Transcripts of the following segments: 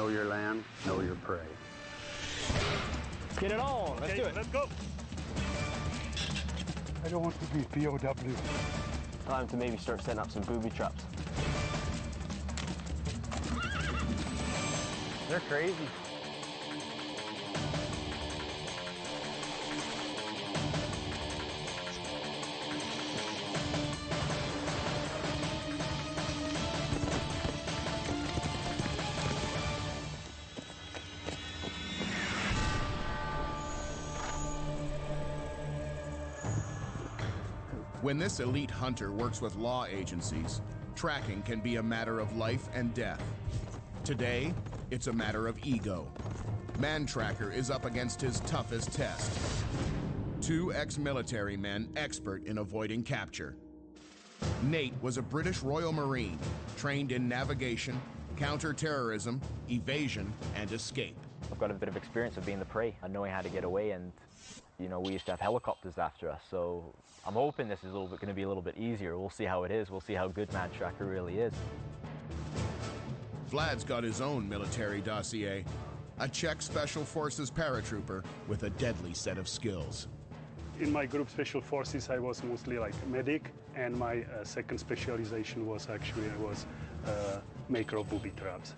Know your land, know your prey. Get it on. Let's do it. Let's go. I don't want to be POW. Time to maybe start setting up some booby traps. They're crazy. When this elite hunter works with law agencies, tracking can be a matter of life and death. Today, it's a matter of ego. Mantracker is up against his toughest test. Two ex-military men expert in avoiding capture. Nate was a British Royal Marine, trained in navigation, counter-terrorism, evasion, and escape. I've got a bit of experience of being the prey and knowing how to get away, and you know, we used to have helicopters after us, so I'm hoping this is going to be a little bit easier. We'll see how it is. We'll see how good Mantracker really is. Vlad's got his own military dossier, a Czech Special Forces paratrooper with a deadly set of skills. In my group Special Forces, I was mostly like medic, and my second specialization was actually maker of booby traps.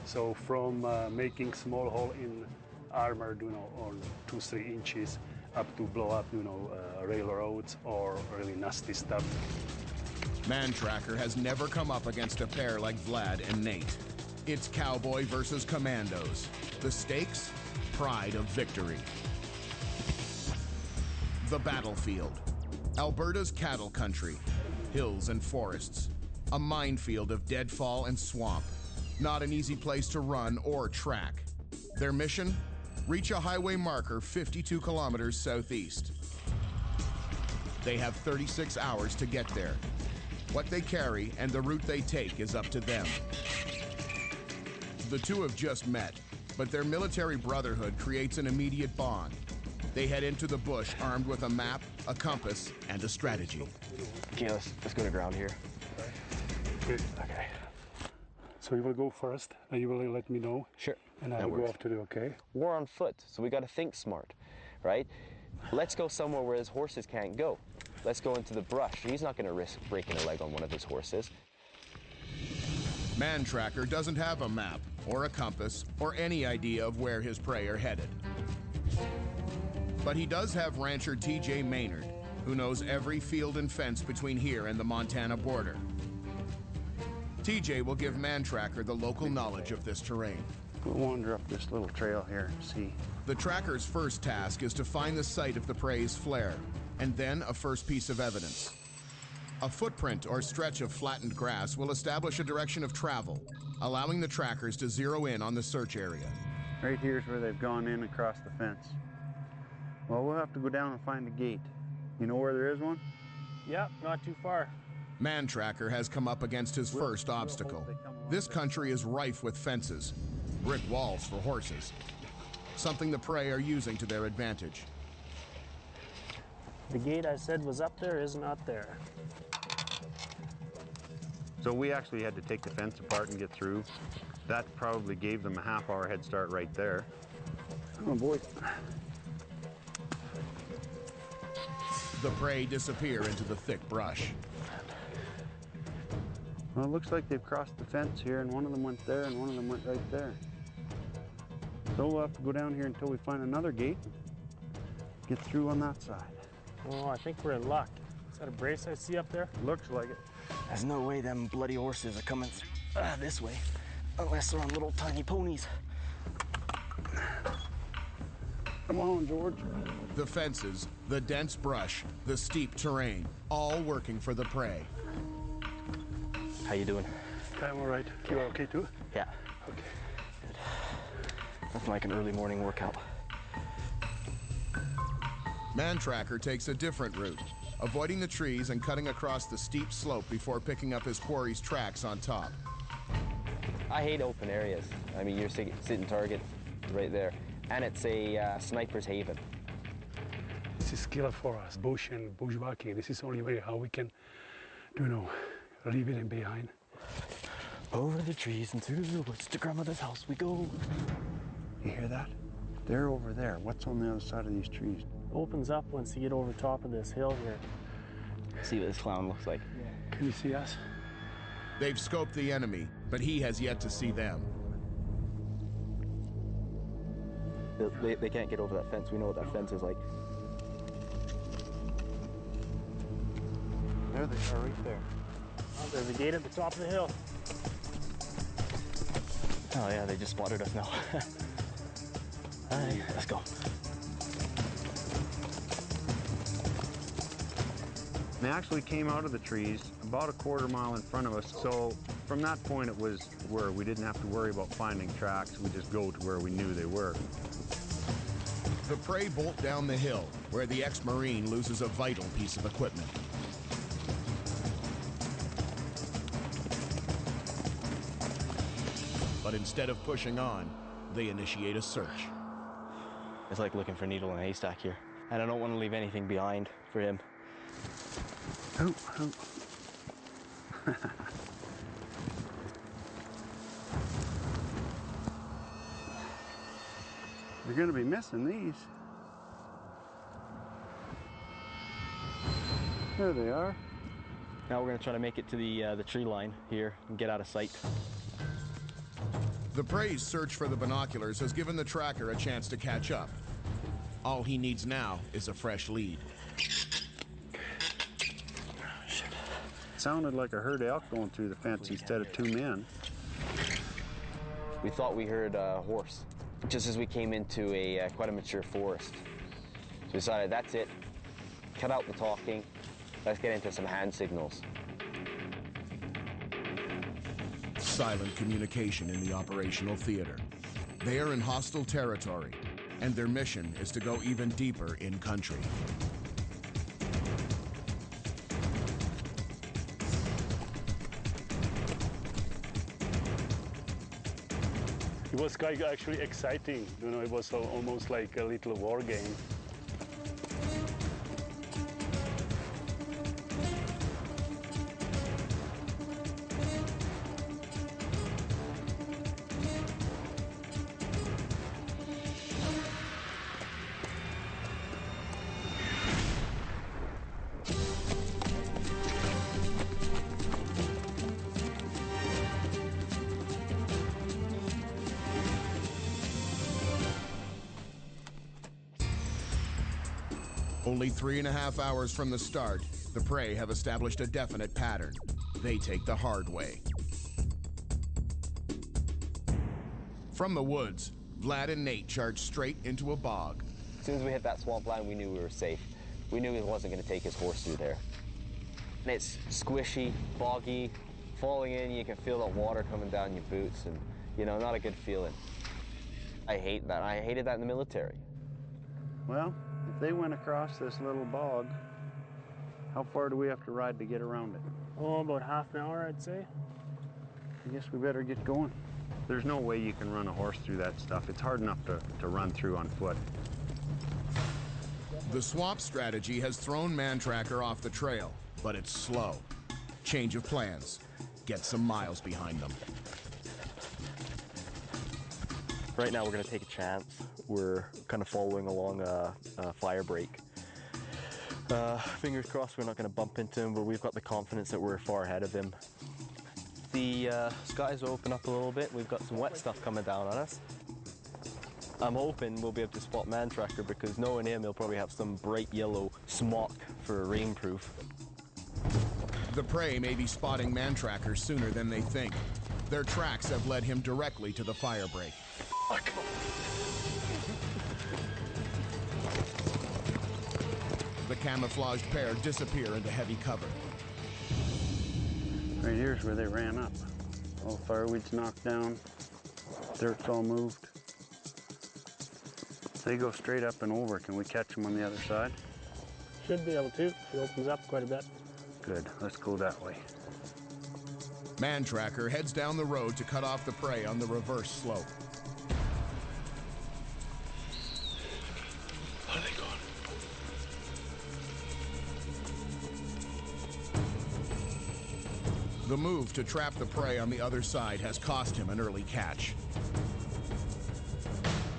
So from making small hole in armor, you know, on 2-3 inches, up to blow up, you know, railroads or really nasty stuff. Mantracker has never come up against a pair like Vlad and Nate. It's cowboy versus commandos. The stakes? Pride of victory. The battlefield. Alberta's cattle country. Hills and forests. A minefield of deadfall and swamp. Not an easy place to run or track. Their mission? Reach a highway marker 52 kilometers southeast. They have 36 hours to get there. What they carry and the route they take is up to them. The two have just met, but their military brotherhood creates an immediate bond. They head into the bush armed with a map, a compass, and a strategy. Okay, let's go to ground here. Good. Okay. So you will go first, and you will let me know. Sure. And I will go after you, okay? We're on foot, so we got to think smart, right? Let's go somewhere where his horses can't go. Let's go into the brush. He's not going to risk breaking a leg on one of his horses. Mantracker doesn't have a map or a compass or any idea of where his prey are headed. But he does have rancher TJ Maynard, who knows every field and fence between here and the Montana border. TJ will give Mantracker the local knowledge of this terrain. We'll wander up this little trail here and see. The tracker's first task is to find the site of the prey's flare, and then a first piece of evidence. A footprint or stretch of flattened grass will establish a direction of travel, allowing the trackers to zero in on the search area. Right here's where they've gone in across the fence. Well, we'll have to go down and find a gate. You know where there is one? Yep, not too far. Mantracker has come up against his first obstacle. This country is rife with fences, brick walls for horses, something the prey are using to their advantage. The gate I said was up there is not there. So we actually had to take the fence apart and get through. That probably gave them a half-hour head start right there. Oh, boy. The prey disappear into the thick brush. Well, it looks like they've crossed the fence here, and one of them went there, and one of them went right there. So we'll have to go down here until we find another gate, get through on that side. Oh, I think we're in luck. Is that a brace I see up there? Looks like it. There's no way them bloody horses are coming through this way, unless they're on little tiny ponies. Come on, George. The fences, the dense brush, the steep terrain, all working for the prey. How you doing? I'm all right. You are okay too? Yeah. Okay. Good. Nothing like an early morning workout. Mantracker takes a different route, avoiding the trees and cutting across the steep slope before picking up his quarry's tracks on top. I hate open areas. I mean, you're sitting target right there, and it's a sniper's haven. This is killer for us, bush and bushwhacking. This is the only way how we can, you know, leave it in behind. Over the trees and through the woods to grandmother's house we go. You hear that? They're over there. What's on the other side of these trees? Opens up once you get over top of this hill here. See what this clown looks like. Can you see us? They've scoped the enemy, but he has yet to see them. They can't get over that fence. We know what that fence is like. There they are, right there. Oh, there's a gate at the top of the hill. Oh yeah, they just spotted us now. Alright, let's go. They actually came out of the trees about a quarter mile in front of us, so from that point it was where we didn't have to worry about finding tracks. We just go to where we knew they were. The prey bolt down the hill, where the ex-Marine loses a vital piece of equipment. But instead of pushing on, they initiate a search. It's like looking for a needle in a haystack here. And I don't want to leave anything behind for him. Oh, oh. You're going to be missing these. There they are. Now we're going to try to make it to the tree line here and get out of sight. The prey's search for the binoculars has given the tracker a chance to catch up. All he needs now is a fresh lead. Sounded like a herd of elk going through the fence instead of two men. We thought we heard a horse just as we came into quite a mature forest. So we decided that's it, cut out the talking, let's get into some hand signals. Silent communication in the operational theater. They are in hostile territory, and their mission is to go even deeper in country. It was quite actually exciting. You know, it was almost like a little war game. Only 3.5 hours from the start, the prey have established a definite pattern. They take the hard way. From the woods, Vlad and Nate charge straight into a bog. As soon as we hit that swamp line, we knew we were safe. We knew he wasn't going to take his horse through there. And it's squishy, boggy, falling in, you can feel the water coming down your boots, and, you know, not a good feeling. I hate that. I hated that in the military. Well, if they went across this little bog, how far do we have to ride to get around it? Oh, about half an hour, I'd say. I guess we better get going. There's no way you can run a horse through that stuff. It's hard enough to run through on foot. The swamp strategy has thrown Mantracker off the trail, but it's slow. Change of plans. Get some miles behind them. Right now we're going to take a chance. We're kind of following along a fire break. Fingers crossed we're not going to bump into him, but we've got the confidence that we're far ahead of him. The skies will open up a little bit. We've got some wet stuff coming down on us. I'm hoping we'll be able to spot Mantracker, because knowing him, he'll probably have some bright yellow smock for rainproof. The prey may be spotting Mantracker sooner than they think. Their tracks have led him directly to the fire break. The camouflaged pair disappear into heavy cover. Right here's where they ran up. All the fireweed's knocked down, dirt's all moved. They go straight up and over. Can we catch them on the other side? Should be able to. It opens up quite a bit. Good, let's go that way. Mantracker heads down the road to cut off the prey on the reverse slope. Where are they going? The move to trap the prey on the other side has cost him an early catch.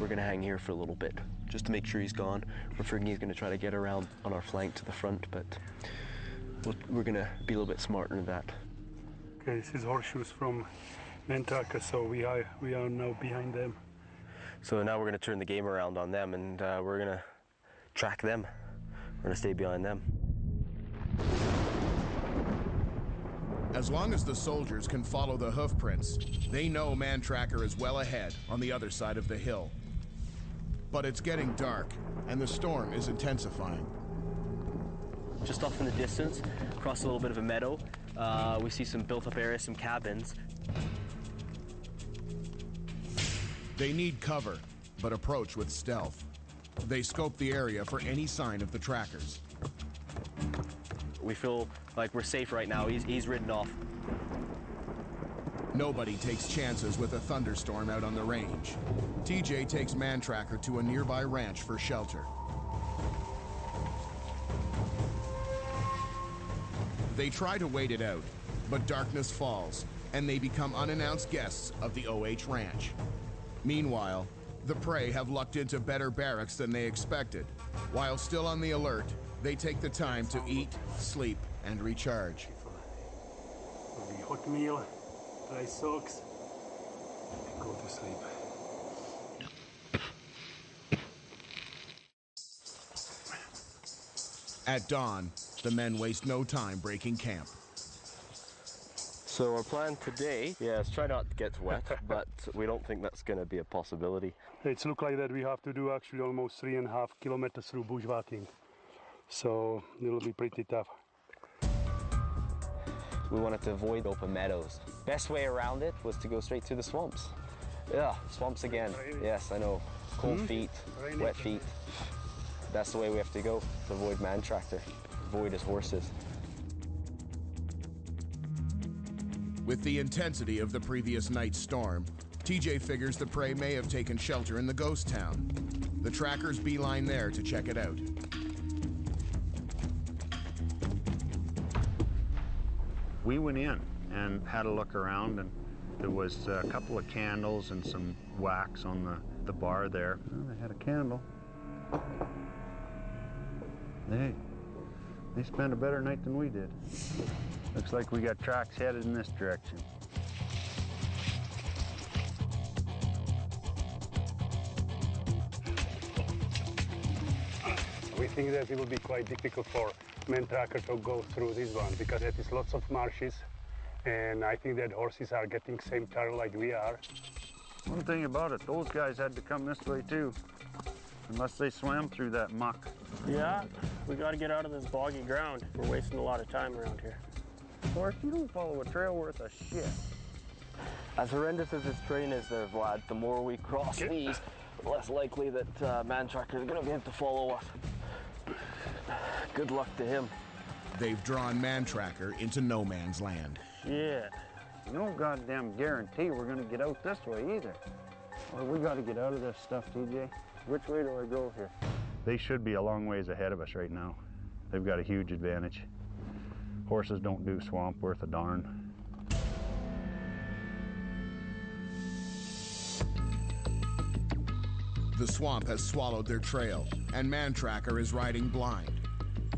We're gonna hang here for a little bit, just to make sure he's gone. We're figuring he's gonna try to get around on our flank to the front, but we're gonna be a little bit smarter than that. Okay, this is horseshoes from Mantracker, so we are now behind them. So now we're gonna turn the game around on them, and we're gonna track them. We're gonna stay behind them. As long as the soldiers can follow the hoof prints, they know Mantracker is well ahead on the other side of the hill. But it's getting dark, and the storm is intensifying. Just off in the distance, across a little bit of a meadow, we see some built-up areas, some cabins. They need cover, but approach with stealth. They scope the area for any sign of the trackers. We feel like we're safe right now. He's ridden off. Nobody takes chances with a thunderstorm out on the range. TJ takes Mantracker to a nearby ranch for shelter. They try to wait it out, but darkness falls, and they become unannounced guests of the OH ranch. Meanwhile, the prey have lucked into better barracks than they expected. While still on the alert, they take the time to eat, sleep, and recharge. The hot meal, dry socks, and go to sleep. At dawn, the men waste no time breaking camp. So our plan today, is try not to get wet, but we don't think that's going to be a possibility. It's look like that we have to do actually almost 3.5 kilometers through bushwhacking. So it'll be pretty tough. We wanted to avoid open meadows. Best way around it was to go straight to the swamps. Yeah, swamps again. Yes, I know. Cold feet, wet feet. That's the way we have to go to avoid Mantracker, avoid his horses. With the intensity of the previous night's storm, TJ figures the prey may have taken shelter in the ghost town. The trackers beeline there to check it out. We went in and had a look around, and there was a couple of candles and some wax on the bar there. Well, they had a candle. They spent a better night than we did. Looks like we got tracks headed in this direction. We think that it will be quite difficult for Mantracker to go through this one because it is lots of marshes, and I think that horses are getting same trail like we are. One thing about it, those guys had to come this way too, unless they swam through that muck. Yeah, we got to get out of this boggy ground. We're wasting a lot of time around here. Of course, you don't follow a trail worth of shit. As horrendous as this terrain is there, Vlad, the more we cross these, the less likely that Mantracker is going to be able to follow us. Good luck to him. They've drawn Mantracker into no man's land. Yeah. No goddamn guarantee we're gonna get out this way either. Well, we gotta get out of this stuff, TJ. Which way do I go here? They should be a long ways ahead of us right now. They've got a huge advantage. Horses don't do swamp worth a darn. The swamp has swallowed their trail, and Mantracker is riding blind.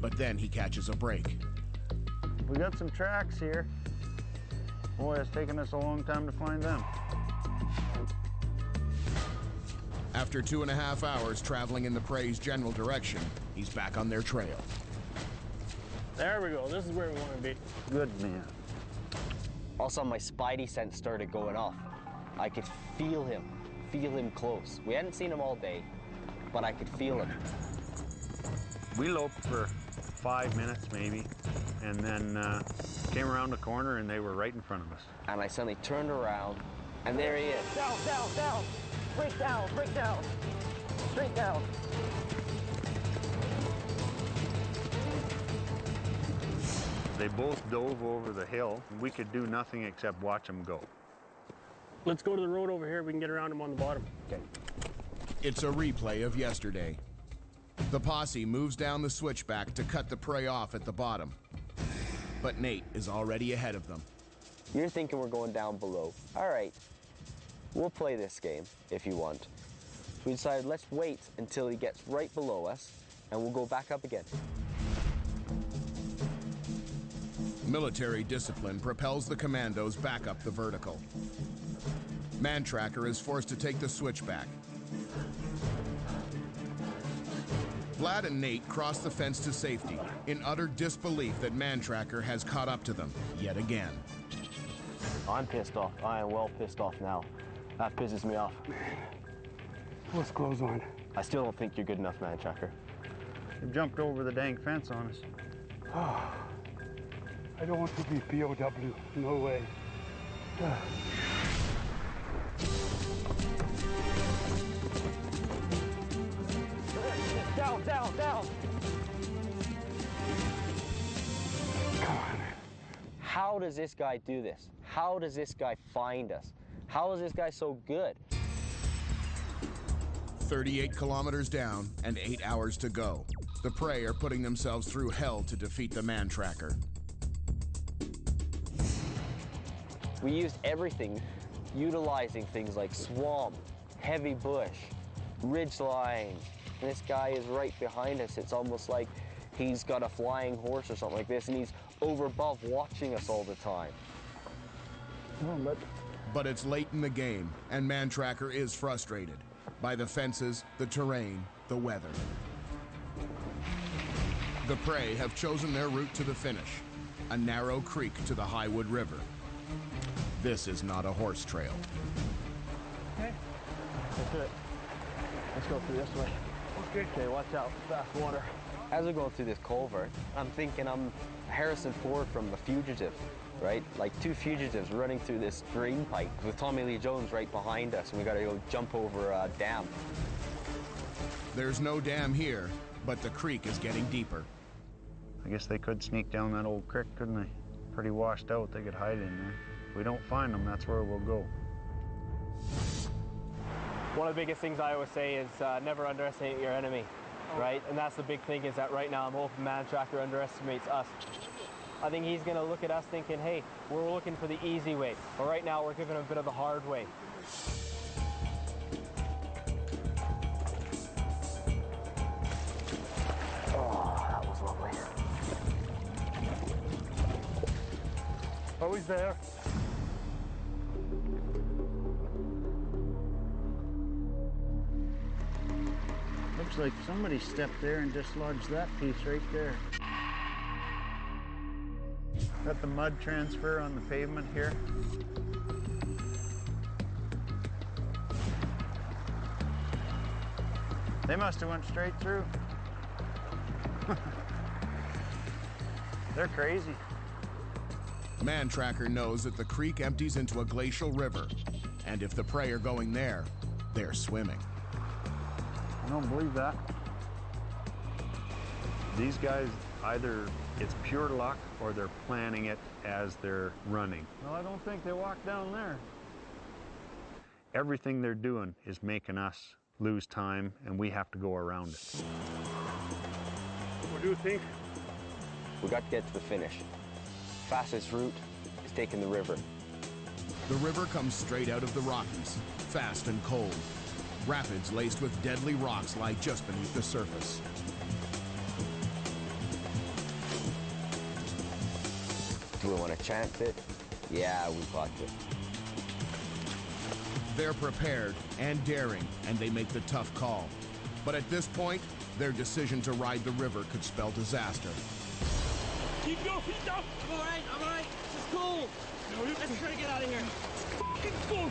But then he catches a break. We got some tracks here. Boy, it's taken us a long time to find them. After 2.5 hours traveling in the prey's general direction, he's back on their trail. There we go. This is where we want to be. Good man. Also, my spidey sense started going off. I could feel him close. We hadn't seen him all day, but I could feel him. We loped for 5 minutes maybe, and then came around the corner and they were right in front of us. And I suddenly turned around, and there he is. Down, down, down. Break down, break down. Straight down. They both dove over the hill. We could do nothing except watch them go. Let's go to the road over here. We can get around him on the bottom. Okay. It's a replay of yesterday. The posse moves down the switchback to cut the prey off at the bottom. But Nate is already ahead of them. You're thinking we're going down below. All right, we'll play this game if you want. So we decided let's wait until he gets right below us and we'll go back up again. Military discipline propels the commandos back up the vertical. Mantracker is forced to take the switchback. Vlad and Nate cross the fence to safety in utter disbelief that Mantracker has caught up to them yet again. I'm pissed off. I am well pissed off now. That pisses me off. What's clothes on? I still don't think you're good enough, Mantracker. They jumped over the dang fence on us. I don't want to be POW. No way. Down, down, down. Come on. How does this guy do this? How does this guy find us? How is this guy so good? 38 kilometers down and 8 hours to go. The prey are putting themselves through hell to defeat the Mantracker. We used everything, utilizing things like swamp, heavy bush, ridge line, and this guy is right behind us. It's almost like he's got a flying horse or something like this, and he's over above watching us all the time. But it's late in the game, and Mantracker is frustrated by the fences, the terrain, the weather. The prey have chosen their route to the finish, a narrow creek to the Highwood River. This is not a horse trail. Okay. Let's do it. Let's go through this way. Okay. Okay, watch out. Fast water. As we go through this culvert, I'm thinking I'm Harrison Ford from The Fugitive, right? Like two fugitives running through this drain pipe with Tommy Lee Jones right behind us, and we gotta go jump over a dam. There's no dam here, but the creek is getting deeper. I guess they could sneak down that old creek, couldn't they? Pretty washed out, they could hide in there. If we don't find them, that's where we'll go. One of the biggest things I always say is never underestimate your enemy, right? And that's the big thing, is that right now I'm hoping Mantracker underestimates us. I think he's gonna look at us thinking, hey, we're looking for the easy way. But right now we're giving him a bit of the hard way. Oh, that was lovely. Oh, he's there. Looks like somebody stepped there and dislodged that piece right there. Got the mud transfer on the pavement here. They must have went straight through. They're crazy. Mantracker knows that the creek empties into a glacial river, and if the prey are going there, they're swimming. I don't believe that. These guys, either it's pure luck or they're planning it as they're running. No, I don't think they walked down there. Everything they're doing is making us lose time, and we have to go around it. What do you think? We got to get to the finish. Fastest route is taking the river. The river comes straight out of the Rockies, fast and cold. Rapids laced with deadly rocks lie just beneath the surface. Do we want to chance it? Yeah, we've got to. They're prepared and daring, and they make the tough call. But at this point, their decision to ride the river could spell disaster. Keep your feet up. I'm all right. This is cool. Let's try to get out of here. Fucking cool.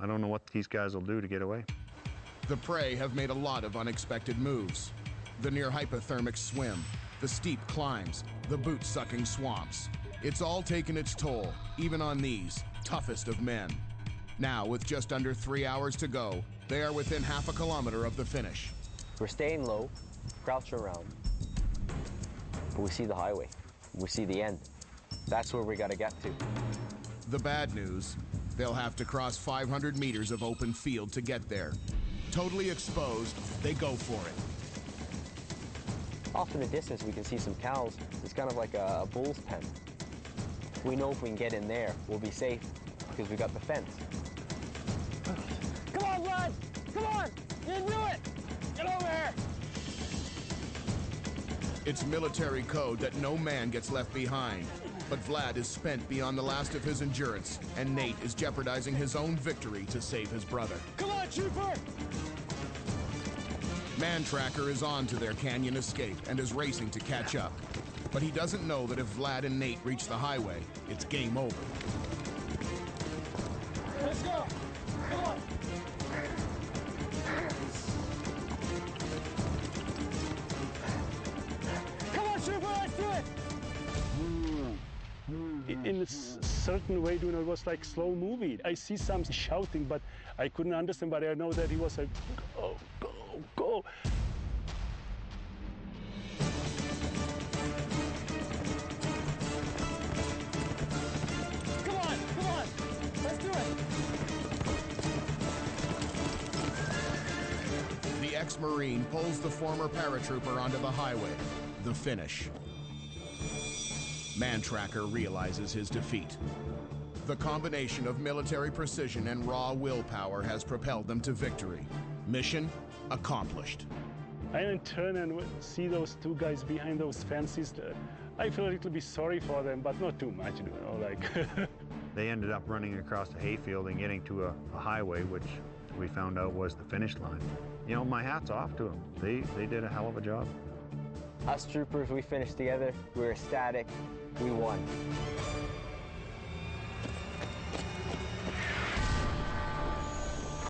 I don't know what these guys will do to get away. The prey have made a lot of unexpected moves. The near hypothermic swim, the steep climbs, the boot-sucking swamps. It's all taken its toll, even on these, toughest of men. Now, with just under 3 hours to go, they are within half a kilometer of the finish. We're staying low, crouching around. But we see the highway. We see the end. That's where we got to get to. The bad news, they'll have to cross 500 meters of open field to get there. Totally exposed, they go for it. Off in the distance, we can see some cows. It's kind of like a bull's pen. We know if we can get in there, we'll be safe because we got the fence. Come on, Vlad! Come on! You can do it! Get over here! It's military code that no man gets left behind. But Vlad is spent beyond the last of his endurance, and Nate is jeopardizing his own victory to save his brother. Come on, trooper! Mantracker is on to their canyon escape and is racing to catch up. But he doesn't know that if Vlad and Nate reach the highway, it's game over. Let's go! Come on! Come on, trooper, let's do it! In a certain way, you know, it was like slow movie. I see some shouting, but I couldn't understand, but I know that he was like, go, go, go. Come on, let's do it! The ex-Marine pulls the former paratrooper onto the highway. The finish. Mantracker realizes his defeat. The combination of military precision and raw willpower has propelled them to victory. Mission accomplished. I then turn and see those two guys behind those fences. I feel a little bit sorry for them, but not too much, you know, like. They ended up running across the hayfield and getting to a highway, which we found out was the finish line. You know, my hat's off to them. They did a hell of a job. Us troopers, we finished together. We were ecstatic. We won.